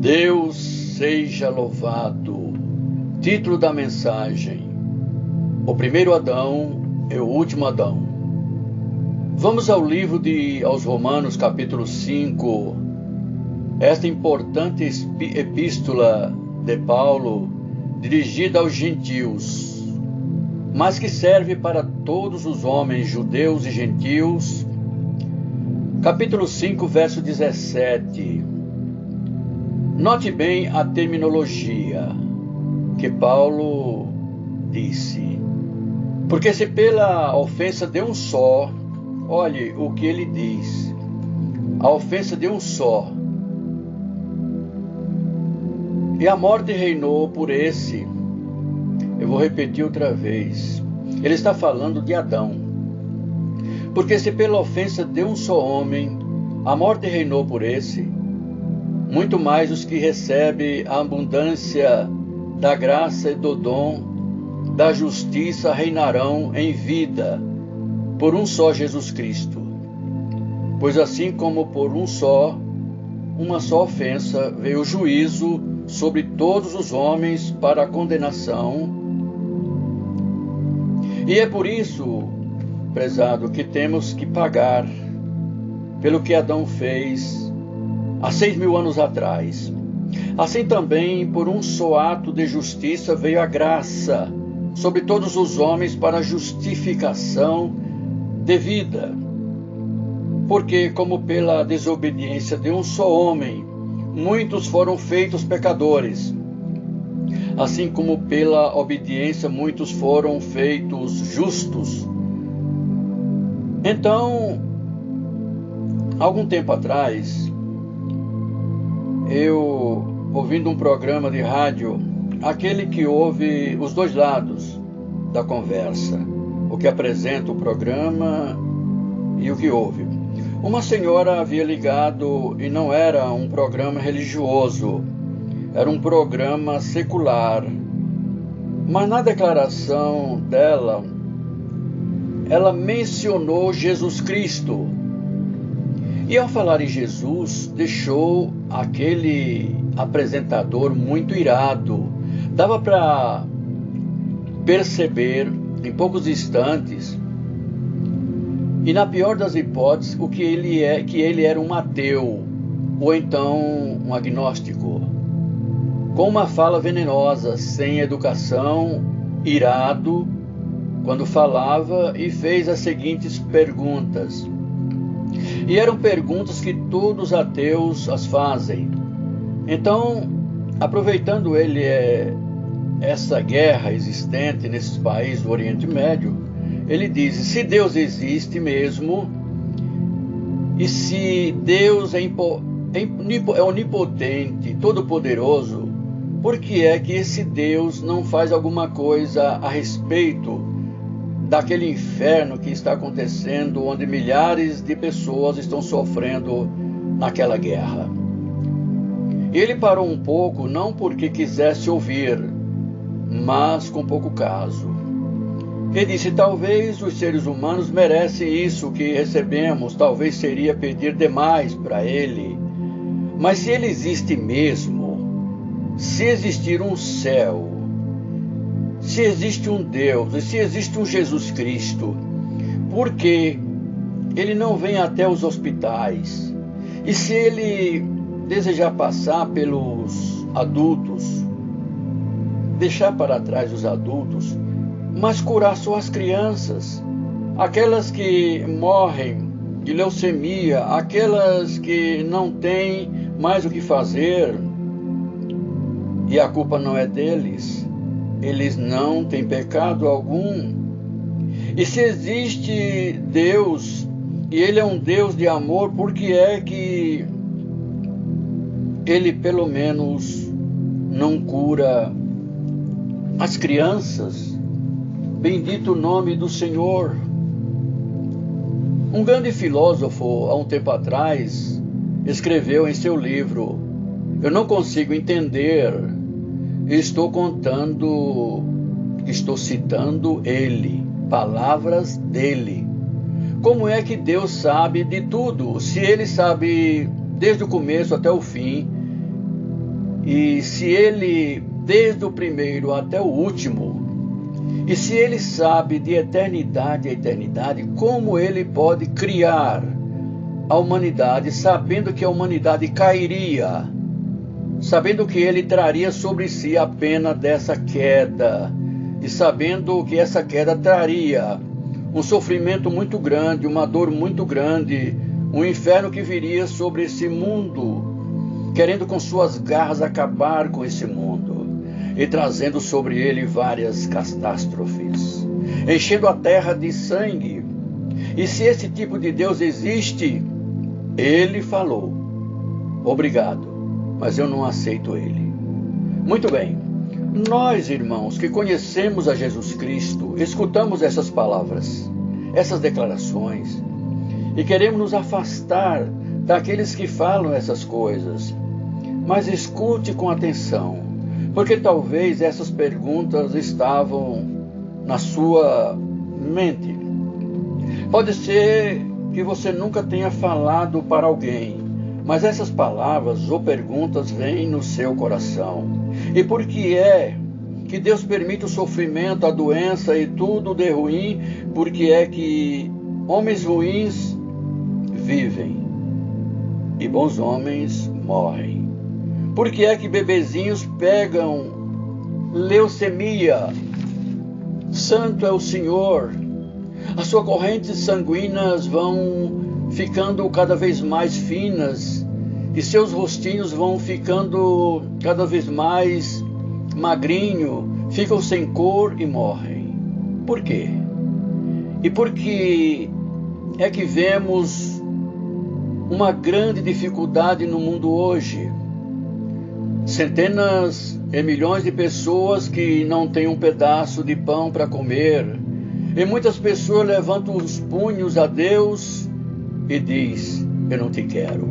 Deus seja louvado. Título da mensagem: O primeiro Adão e o último Adão. Vamos ao livro aos Romanos, capítulo 5. Esta importante epístola de Paulo, dirigida aos gentios, mas que serve para todos os homens, judeus e gentios. Capítulo 5, verso 17. Note bem a terminologia que Paulo disse. Porque se pela ofensa de um só, olhe o que ele diz, a ofensa de um só, e a morte reinou por esse. Eu vou repetir outra vez. Ele está falando de Adão. Porque se pela ofensa de um só homem, a morte reinou por esse, muito mais os que recebem a abundância da graça e do dom da justiça reinarão em vida por um só Jesus Cristo. Pois assim como por uma só ofensa veio o juízo sobre todos os homens para a condenação. E é por isso, prezado, que temos que pagar pelo que Adão fez há 6.000 anos atrás. Assim também, por um só ato de justiça veio a graça sobre todos os homens para a justificação de vida. Porque, como pela desobediência de um só homem, muitos foram feitos pecadores, assim como pela obediência muitos foram feitos justos. Então, algum tempo atrás, eu, ouvindo um programa de rádio, aquele que ouve os dois lados da conversa, o que apresenta o programa e o que ouve. Uma senhora havia ligado e não era um programa religioso, era um programa secular. Mas na declaração dela, ela mencionou Jesus Cristo. E ao falar em Jesus, deixou aquele apresentador muito irado. Dava para perceber em poucos instantes, e na pior das hipóteses, que ele era um ateu, ou então um agnóstico, com uma fala venenosa, sem educação, irado, quando falava, e fez as seguintes perguntas. E eram perguntas que todos os ateus as fazem. Então, aproveitando ele essa guerra existente nesses países do Oriente Médio, ele diz: se Deus existe mesmo, e se Deus é onipotente, todo-poderoso, por que é que esse Deus não faz alguma coisa a respeito daquele inferno que está acontecendo, onde milhares de pessoas estão sofrendo naquela guerra? E ele parou um pouco, não porque quisesse ouvir, mas com pouco caso. Ele disse: talvez os seres humanos merecem isso que recebemos, talvez seria pedir demais para ele. Mas se ele existe mesmo, se existir um céu, se existe um Deus, e se existe um Jesus Cristo, por que ele não vem até os hospitais? E se ele desejar passar pelos adultos, deixar para trás os adultos, mas curar só as crianças, aquelas que morrem de leucemia, aquelas que não têm mais o que fazer, e a culpa não é deles, eles não têm pecado algum. E se existe Deus, e Ele é um Deus de amor, por que é que Ele pelo menos não cura as crianças? Bendito o nome do Senhor. Um grande filósofo, há um tempo atrás, escreveu em seu livro: eu não consigo entender, estou citando ele, palavras dele. Como é que Deus sabe de tudo? Se ele sabe desde o começo até o fim, E se ele, desde o primeiro até o último, e se ele sabe de eternidade a eternidade, como ele pode criar a humanidade, sabendo que a humanidade cairia, sabendo que ele traria sobre si a pena dessa queda, e sabendo que essa queda traria um sofrimento muito grande, uma dor muito grande, um inferno que viria sobre esse mundo, querendo com suas garras acabar com esse mundo, e trazendo sobre ele várias catástrofes, enchendo a terra de sangue. E se esse tipo de Deus existe, ele falou: obrigado, mas eu não aceito ele. Muito bem, nós, irmãos, que conhecemos a Jesus Cristo, escutamos essas palavras, essas declarações, e queremos nos afastar daqueles que falam essas coisas. Mas escute com atenção, porque talvez essas perguntas estavam na sua mente. Pode ser que você nunca tenha falado para alguém, mas essas palavras ou perguntas vêm no seu coração. E por que é que Deus permite o sofrimento, a doença e tudo de ruim? Porque é que homens ruins vivem e bons homens morrem. Por que é que bebezinhos pegam leucemia? Santo é o Senhor. As suas correntes sanguíneas vão ficando cada vez mais finas e seus rostinhos vão ficando cada vez mais magrinho, ficam sem cor e morrem. Por quê? E por que é que vemos uma grande dificuldade no mundo hoje? Centenas e milhões de pessoas que não têm um pedaço de pão para comer. E muitas pessoas levantam os punhos a Deus e diz: eu não te quero.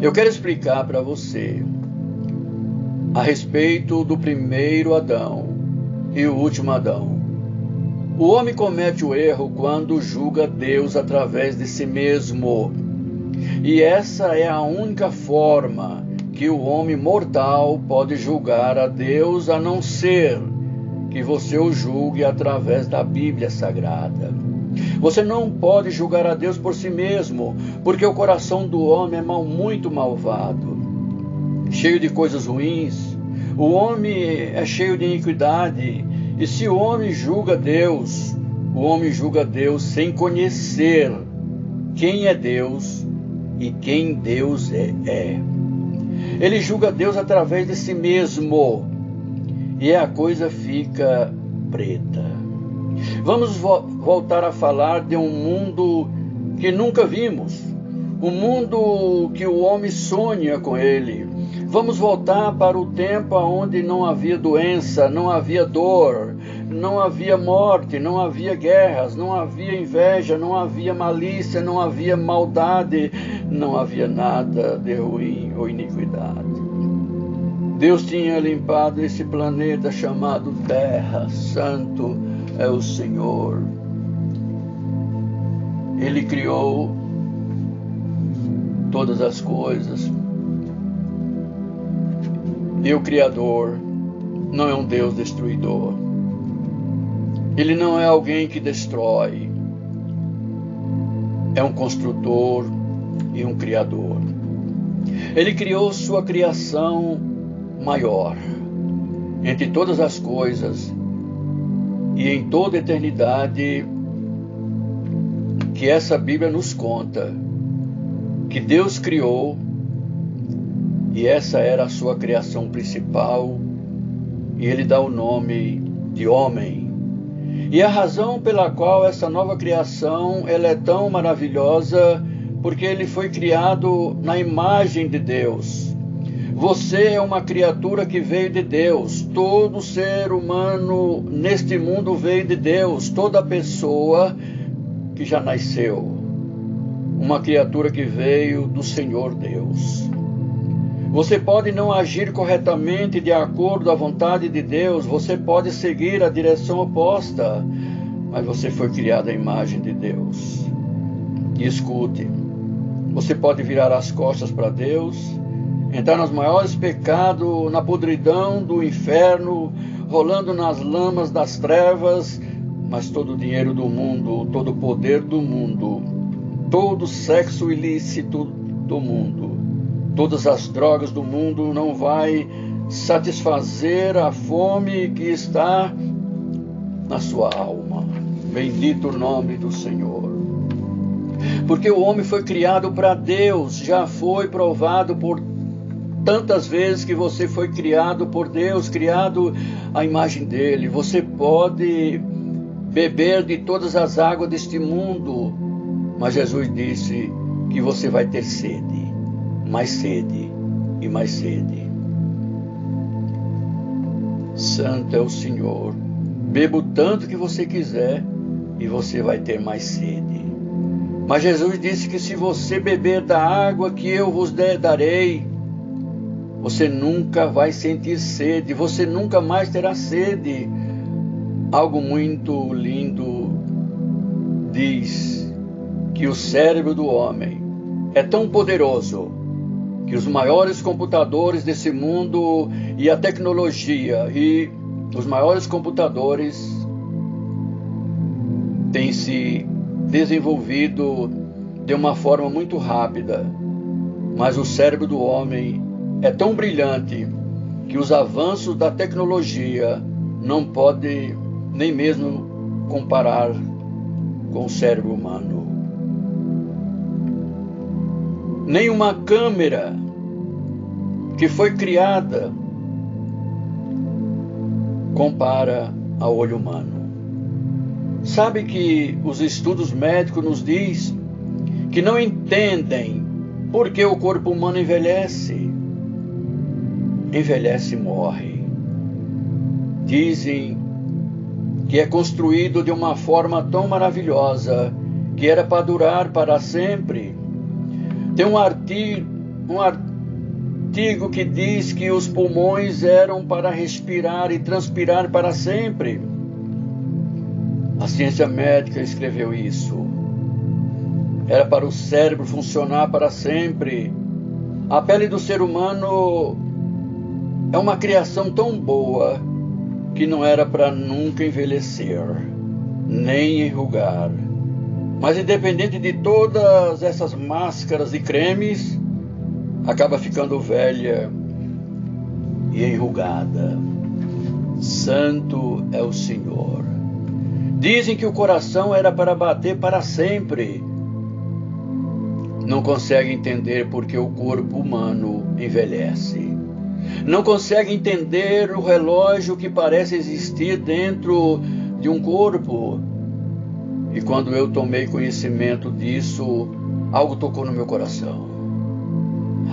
Eu quero explicar para você a respeito do primeiro Adão e o último Adão. O homem comete o erro quando julga Deus através de si mesmo. E essa é a única forma que o homem mortal pode julgar a Deus, a não ser que você o julgue através da Bíblia Sagrada. Você não pode julgar a Deus por si mesmo, porque o coração do homem é muito malvado, cheio de coisas ruins. O homem é cheio de iniquidade, e se o homem julga Deus, o homem julga Deus sem conhecer quem é Deus e quem Deus é. Ele julga Deus através de si mesmo, e a coisa fica preta. Vamos voltar a falar de um mundo que nunca vimos, um mundo que o homem sonha com ele. Vamos voltar para o tempo onde não havia doença, não havia dor, não havia morte, não havia guerras, não havia inveja, não havia malícia, não havia maldade, não havia nada de ruim ou iniquidade. Deus tinha limpado esse planeta chamado Terra. Santo é o Senhor. Ele criou todas as coisas. E o Criador não é um Deus destruidor. Ele não é alguém que destrói. É um construtor e um criador. Ele criou sua criação maior entre todas as coisas, e em toda a eternidade que essa Bíblia nos conta que Deus criou, e essa era a sua criação principal, e ele dá o nome de homem. E a razão pela qual essa nova criação ela é tão maravilhosa, porque ele foi criado na imagem de Deus. Você é uma criatura que veio de Deus. Todo ser humano neste mundo veio de Deus. Toda pessoa que já nasceu, uma criatura que veio do Senhor Deus. Você pode não agir corretamente de acordo à vontade de Deus. Você pode seguir a direção oposta, mas você foi criado à imagem de Deus. E escute, você pode virar as costas para Deus entrar nos maiores pecados, na podridão do inferno, rolando nas lamas das trevas, mas todo o dinheiro do mundo, todo o poder do mundo, todo o sexo ilícito do mundo, todas as drogas do mundo não vai satisfazer a fome que está na sua alma. Bendito o nome do Senhor. Porque o homem foi criado para Deus, já foi provado por tantas vezes que você foi criado por Deus, criado à imagem dele. Você pode beber de todas as águas deste mundo, mas Jesus disse que você vai ter sede, mais sede e mais sede. Santo é o Senhor. Beba o tanto que você quiser e você vai ter mais sede. Mas Jesus disse que se você beber da água que eu vos darei, você nunca vai sentir sede, você nunca mais terá sede. Algo muito lindo diz que o cérebro do homem é tão poderoso que os maiores computadores desse mundo e a tecnologia e os maiores computadores têm se desenvolvido de uma forma muito rápida, mas o cérebro do homem é tão brilhante que os avanços da tecnologia não podem nem mesmo comparar com o cérebro humano. Nenhuma câmera que foi criada compara ao olho humano. Sabe que os estudos médicos nos diz que não entendem por que o corpo humano envelhece. Envelhece e morre. Dizem que é construído de uma forma tão maravilhosa que era para durar para sempre. Tem um artigo que diz que os pulmões eram para respirar e transpirar para sempre. A ciência médica escreveu isso. Era para o cérebro funcionar para sempre. A pele do ser humano é uma criação tão boa que não era para nunca envelhecer, nem enrugar. Mas independente de todas essas máscaras e cremes, acaba ficando velha e enrugada. Santo é o Senhor. Dizem que o coração era para bater para sempre. Não consegue entender porque o corpo humano envelhece. Não consegue entender o relógio que parece existir dentro de um corpo. E quando eu tomei conhecimento disso, algo tocou no meu coração.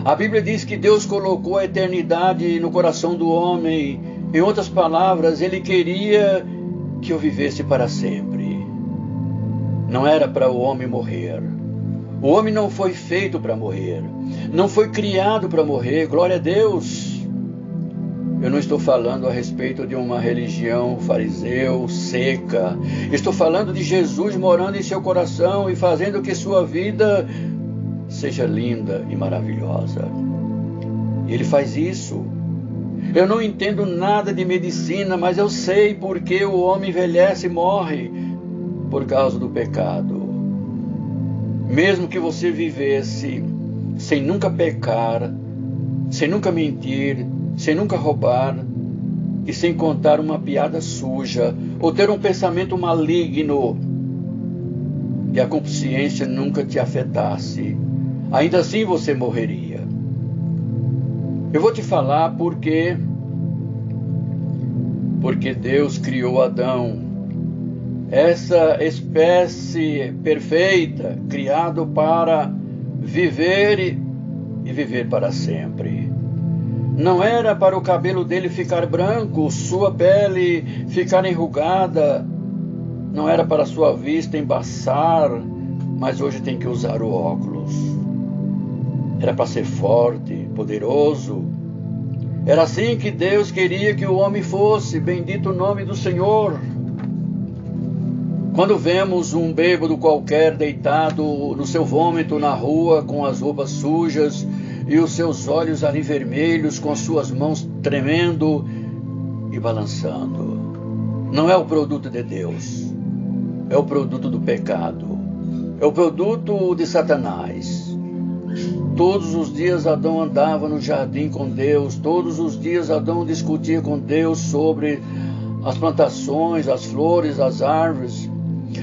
A Bíblia diz que Deus colocou a eternidade no coração do homem. Em outras palavras, Ele queria que eu vivesse para sempre. Não era para o homem morrer. O homem não foi feito para morrer. Não foi criado para morrer. Glória a Deus. Eu não estou falando a respeito de uma religião fariseu, seca. Estou falando de Jesus morando em seu coração e fazendo que sua vida seja linda e maravilhosa. Ele faz isso. Eu não entendo nada de medicina, mas eu sei porque o homem envelhece e morre por causa do pecado. Mesmo que você vivesse sem nunca pecar, sem nunca mentir, sem nunca roubar e sem contar uma piada suja ou ter um pensamento maligno e a consciência nunca te afetasse, ainda assim você morreria. Eu vou te falar porque Deus criou Adão, essa espécie perfeita, criado para viver e viver para sempre. Não era para o cabelo dele ficar branco, sua pele ficar enrugada, não era para sua vista embaçar, mas hoje tem que usar o óculos. Era para ser forte, poderoso. Era assim que Deus queria que o homem fosse, bendito o nome do Senhor. Quando vemos um bêbado qualquer deitado no seu vômito na rua com as roupas sujas, e os seus olhos ali vermelhos, com suas mãos tremendo e balançando. Não é o produto de Deus, é o produto do pecado, é o produto de Satanás. Todos os dias Adão andava no jardim com Deus, todos os dias Adão discutia com Deus sobre as plantações, as flores, as árvores.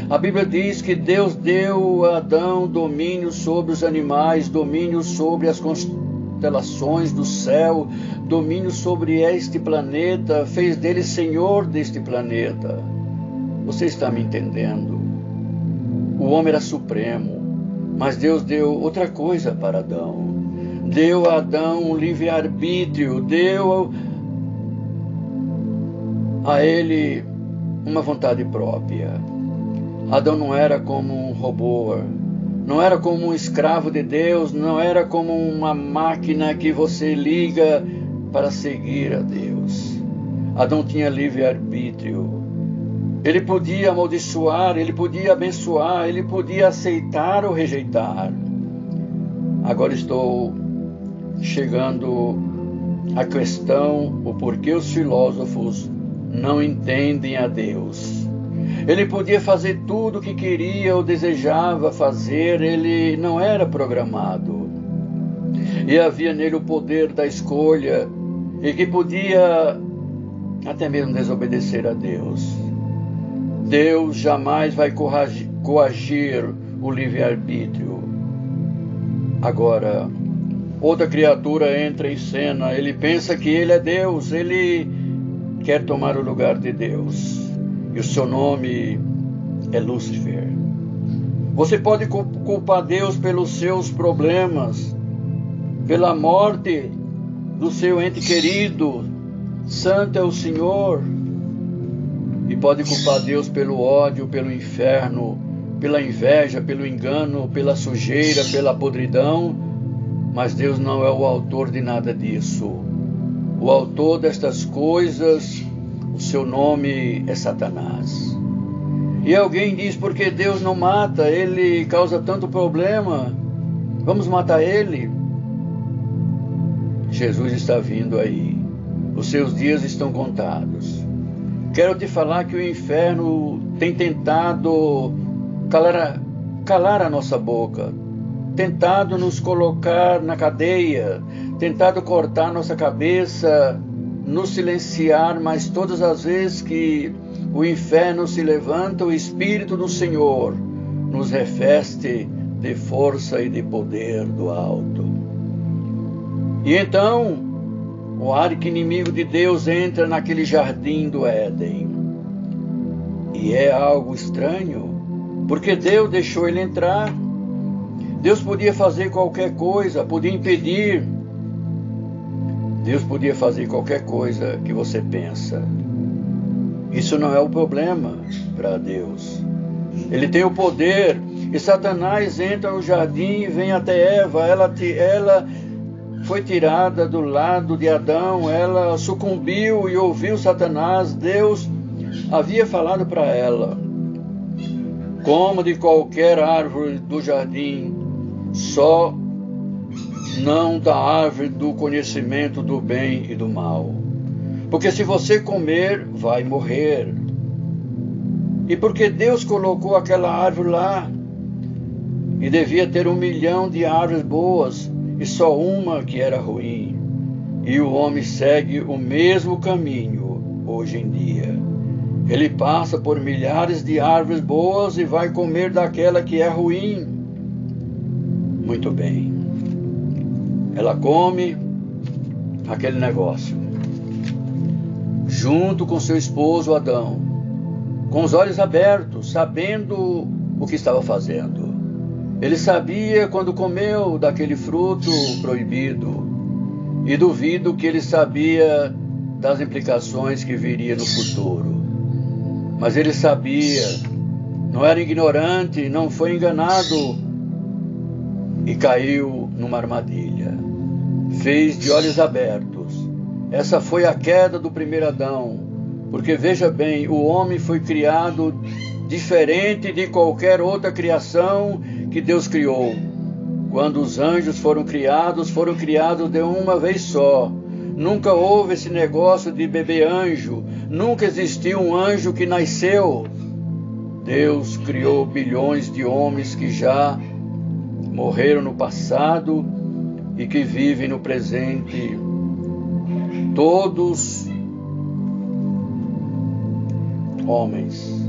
A Bíblia diz que Deus deu a Adão domínio sobre os animais, domínio sobre as constelações do céu, domínio sobre este planeta, fez dele senhor deste planeta. Você está me entendendo? O homem era supremo, mas Deus deu outra coisa para Adão. Deu a Adão um livre-arbítrio, deu a ele uma vontade própria. Adão não era como um robô, não era como um escravo de Deus, não era como uma máquina que você liga para seguir a Deus. Adão tinha livre-arbítrio. Ele podia amaldiçoar, ele podia abençoar, ele podia aceitar ou rejeitar. Agora estou chegando à questão, o porquê os filósofos não entendem a Deus. Ele podia fazer tudo o que queria ou desejava fazer, ele não era programado. E havia nele o poder da escolha, e que podia até mesmo desobedecer a Deus. Deus jamais vai coagir o livre-arbítrio. Agora, outra criatura entra em cena, ele pensa que ele é Deus, ele quer tomar o lugar de Deus. E o seu nome é Lúcifer. Você pode culpar Deus pelos seus problemas, pela morte do seu ente querido. Santo é o Senhor. E pode culpar Deus pelo ódio, pelo inferno, pela inveja, pelo engano, pela sujeira, pela podridão. Mas Deus não é o autor de nada disso. O autor destas coisas, o seu nome é Satanás. E alguém diz, porque Deus não mata, ele causa tanto problema, vamos matar ele? Jesus está vindo aí, os seus dias estão contados. Quero te falar que o inferno tem tentado calar a nossa boca, tentado nos colocar na cadeia, tentado cortar nossa cabeça, nos silenciar, mas todas as vezes que o inferno se levanta, o Espírito do Senhor nos reveste de força e de poder do alto. E então, o arqui-inimigo de Deus entra naquele jardim do Éden. E é algo estranho, porque Deus deixou ele entrar. Deus podia fazer qualquer coisa, podia impedir. Deus podia fazer qualquer coisa que você pensa. Isso não é o problema para Deus. Ele tem o poder. E Satanás entra no jardim e vem até Eva. Ela foi tirada do lado de Adão. Ela sucumbiu e ouviu Satanás. Deus havia falado para ela: coma de qualquer árvore do jardim, só não da árvore do conhecimento do bem e do mal. Porque se você comer, vai morrer. E porque Deus colocou aquela árvore lá, e devia ter 1 milhão de árvores boas, e só uma que era ruim. E o homem segue o mesmo caminho hoje em dia. Ele passa por milhares de árvores boas e vai comer daquela que é ruim. Muito bem. Ela come aquele negócio, junto com seu esposo Adão, com os olhos abertos, sabendo o que estava fazendo. Ele sabia quando comeu daquele fruto proibido, e duvido que ele sabia das implicações que viria no futuro. Mas ele sabia, não era ignorante, não foi enganado e caiu numa armadilha. Fez de olhos abertos. Essa foi a queda do primeiro Adão, porque veja bem, o homem foi criado diferente de qualquer outra criação que Deus criou. Quando os anjos foram criados de uma vez só. Nunca houve esse negócio de bebê anjo. Nunca existiu um anjo que nasceu. Deus criou bilhões de homens que já morreram no passado e que vivem no presente. Todos homens.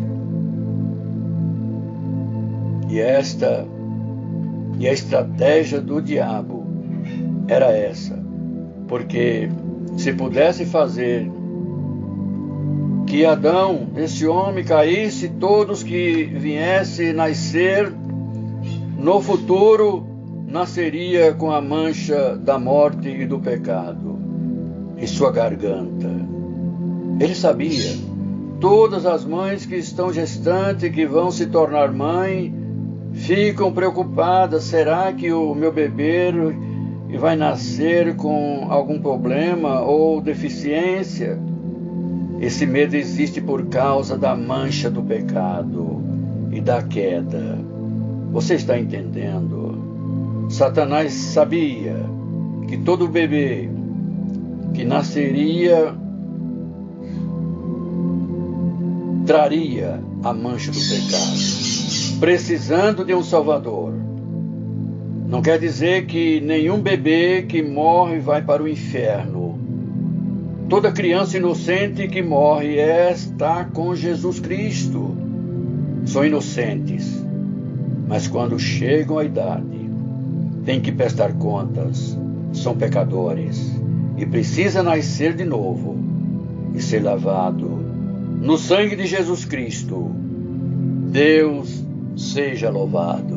E a estratégia do diabo era essa. Porque se pudesse fazer que Adão, esse homem, caísse, todos que viessem nascer no futuro, nasceria com a mancha da morte e do pecado em sua garganta. Ele sabia. Todas as mães que estão gestantes, que vão se tornar mãe, ficam preocupadas. Será que o meu bebê vai nascer com algum problema ou deficiência? Esse medo existe por causa da mancha do pecado e da queda. Você está entendendo? Satanás sabia que todo bebê que nasceria traria a mancha do pecado, precisando de um Salvador. Não quer dizer que nenhum bebê que morre vai para o inferno. Toda criança inocente que morre está com Jesus Cristo. São inocentes, mas quando chegam à idade, têm que prestar contas, são pecadores e precisa nascer de novo e ser lavado no sangue de Jesus Cristo. Deus seja louvado.